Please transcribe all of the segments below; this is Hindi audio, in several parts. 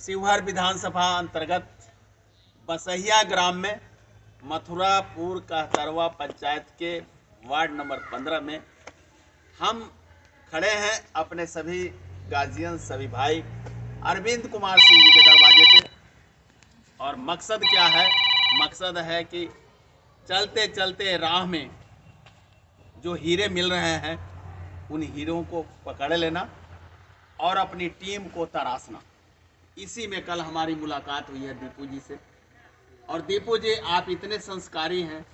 शिवहर विधानसभा अंतर्गत बसहिया ग्राम में मथुरापुर कहतरवा पंचायत के वार्ड नंबर 15 में हम खड़े हैं अपने सभी गार्जियन, सभी भाई अरविंद कुमार सिंह जी के दरवाजे पे। और मकसद क्या है? मकसद है कि चलते चलते राह में जो हीरे मिल रहे हैं उन हीरों को पकड़ लेना और अपनी टीम को तराशना। इसी में कल हमारी मुलाकात हुई है दीपू जी से। और दीपू जी, आप इतने संस्कारी हैं,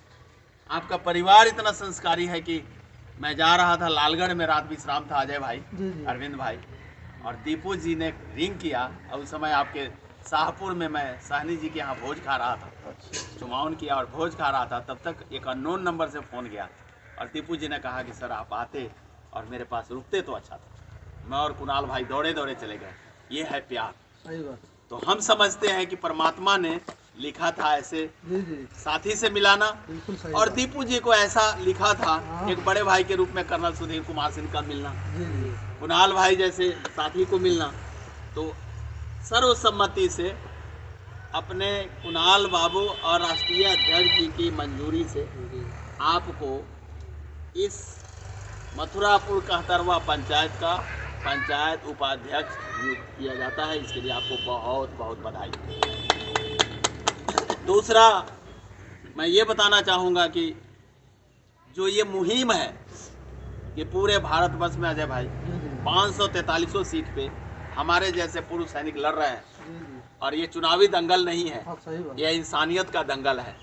आपका परिवार इतना संस्कारी है कि मैं जा रहा था लालगढ़ में, रात विश्राम था अजय भाई, अरविंद भाई, और दीपू जी ने रिंग किया। और उस समय आपके शाहपुर में मैं सहनी जी के यहाँ भोज खा रहा था, चुमावन किया और भोज खा रहा था। तब तक एक अननोन नंबर से फ़ोन गया और दीपू जी ने कहा कि सर आप आते और मेरे पास रुकते तो अच्छा था। मैं और कुणाल भाई दौड़े दौड़े चले गए। ये है प्यार। सही बात। तो हम समझते हैं कि परमात्मा ने लिखा था ऐसे साथी से मिलाना, और दीपू जी को ऐसा लिखा था एक बड़े भाई के रूप में कर्नल सुधीर कुमार सिंह का मिलना, कुणाल भाई जैसे साथी को मिलना। तो सर्वसम्मति से अपने कुणाल बाबू और राष्ट्रीय अध्यक्ष जी की मंजूरी से आपको इस मथुरापुर कहतरवा पंचायत का पंचायत उपाध्यक्ष नियुक्त किया जाता है। इसके लिए आपको बहुत बहुत बधाई। दूसरा, मैं ये बताना चाहूँगा कि जो ये मुहिम है कि पूरे भारतवर्ष में अजय भाई 543 सीट पे हमारे जैसे पूर्व सैनिक लड़ रहे हैं, और ये चुनावी दंगल नहीं है, ये इंसानियत का दंगल है।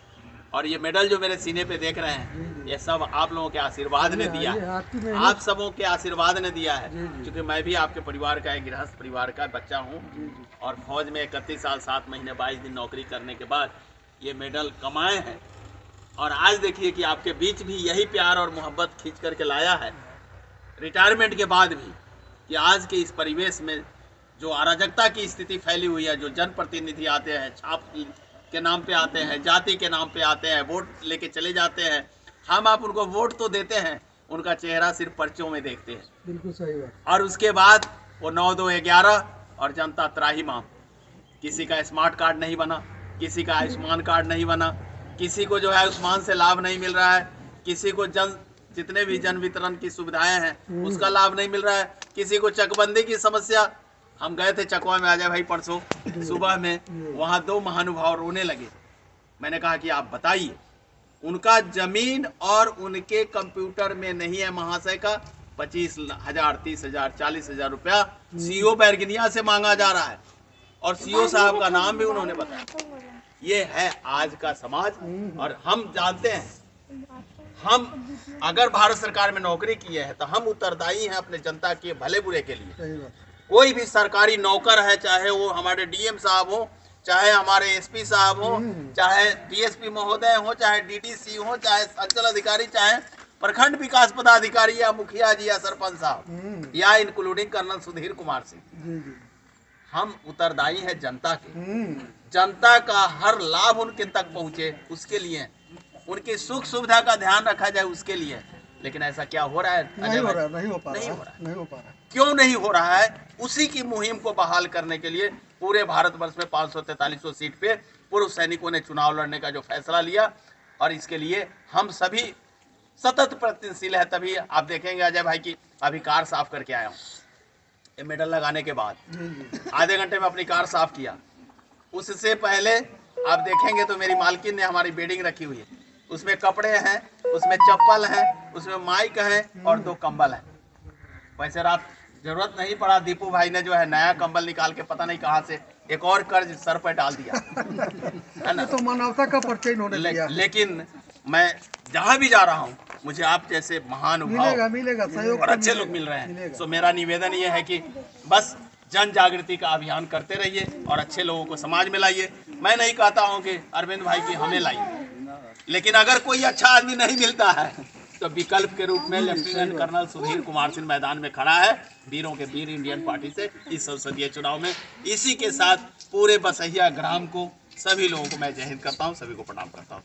और ये मेडल जो मेरे सीने पे देख रहे हैं, ये सब आप लोगों के आशीर्वाद ने दिया है, आप सबों के आशीर्वाद ने दिया है। क्योंकि मैं भी आपके परिवार का एक गृहस्थ परिवार का बच्चा हूँ, और फौज में 31 साल 7 महीने 22 दिन नौकरी करने के बाद ये मेडल कमाए हैं। और आज देखिए कि आपके बीच भी यही प्यार और मोहब्बत खींच करके लाया है, रिटायरमेंट के बाद भी, कि आज के इस परिवेश में जो अराजकता की स्थिति फैली हुई है, जो जनप्रतिनिधि आते हैं, छाप के नाम पे आते हैं, जाति के नाम पे आते हैं, वोट लेके चले जाते हैं, हम आप उनको वोट तो देते हैं, उनका चेहरा सिर्फ पर्चों में देखते हैं। बिल्कुल सही बात। और उसके बाद वो 9-2-11 और जनता त्राहिमाम। किसी का स्मार्ट कार्ड नहीं बना, किसी का आयुष्मान कार्ड नहीं बना, किसी को जो है आयुष्मान से लाभ नहीं मिल रहा है, किसी को जितने भी जन वितरण की सुविधाएं हैं उसका लाभ नहीं मिल रहा है, किसी को चकबंदी की समस्या। हम गए थे चकवा में अजय भाई परसों सुबह में, वहाँ 2 महानुभाव रोने लगे। मैंने कहा कि आप बताइए, उनका जमीन और उनके कंप्यूटर में नहीं है महाशय का 25,000, 30,000, 40,000 रुपया सीओ बैरगनिया से मांगा जा रहा है, और सीओ साहब का नाम भी उन्होंने बताया। ये है आज का समाज। और हम जानते हैं, हम अगर भारत सरकार में नौकरी किए हैं तो हम उत्तरदायी हैं अपने जनता के भले बुरे के लिए। कोई भी सरकारी नौकर है, चाहे वो हमारे डीएम साहब हो, चाहे हमारे एसपी साहब हो, चाहे डीएसपी महोदय हो, चाहे डीडीसी हो, चाहे अंचल अधिकारी, चाहे प्रखंड विकास पदाधिकारी या मुखिया जी या सरपंच साहब, या इंक्लूडिंग कर्नल सुधीर कुमार सिंह, हम उत्तरदायी हैं जनता के। जनता का हर लाभ उनके तक पहुंचे उसके लिए, उनकी सुख सुविधा का ध्यान रखा जाए उसके लिए। लेकिन ऐसा क्या हो रहा है? नहीं हो पा रहा। क्यों नहीं हो रहा है? उसी की मुहिम को बहाल करने के लिए पूरे भारतवर्ष में 543 सीट पे पूर्व सैनिकों ने चुनाव लड़ने का जो फैसला लिया, और इसके लिए हम सभी सतत प्रयत्नशील है। तभी आप देखेंगे अजय भाई की अभी कार साफ करके आया हूँ, ये मेडल लगाने के बाद आधे घंटे में अपनी कार साफ किया। उससे पहले आप देखेंगे तो मेरी मालकिन ने हमारी बेडिंग रखी हुई है, उसमें कपड़े हैं, उसमें चप्पल हैं, उसमें माइक है और 2 कंबल है। वैसे रात जरूरत नहीं पड़ा, दीपू भाई ने जो है नया कंबल निकाल के पता नहीं कहाँ से एक और कर्ज सर पर डाल दिया है ना। तो मानवता का परिचय इन्होंने दिया। लेकिन मैं जहाँ भी जा रहा हूँ मुझे आप जैसे महानुभाव मिलेगा सहयोग और अच्छे लोग मिल रहे हैं। तो मेरा निवेदन ये है कि बस जन जागृति का अभियान करते रहिए और अच्छे लोगों को समाज में लाइए। मैं नहीं कहता हूँ कि अरविंद भाई की हमें लाइए, लेकिन अगर कोई अच्छा आदमी नहीं मिलता है तो विकल्प के रूप में लेफ्टिनेंट कर्नल सुधीर कुमार सिंह मैदान में खड़ा है, वीरों के वीर इंडियन पार्टी से इस संसदीय चुनाव में। इसी के साथ पूरे बसहिया ग्राम को, सभी लोगों को मैं जय हिंद करता हूँ, सभी को प्रणाम करता हूँ।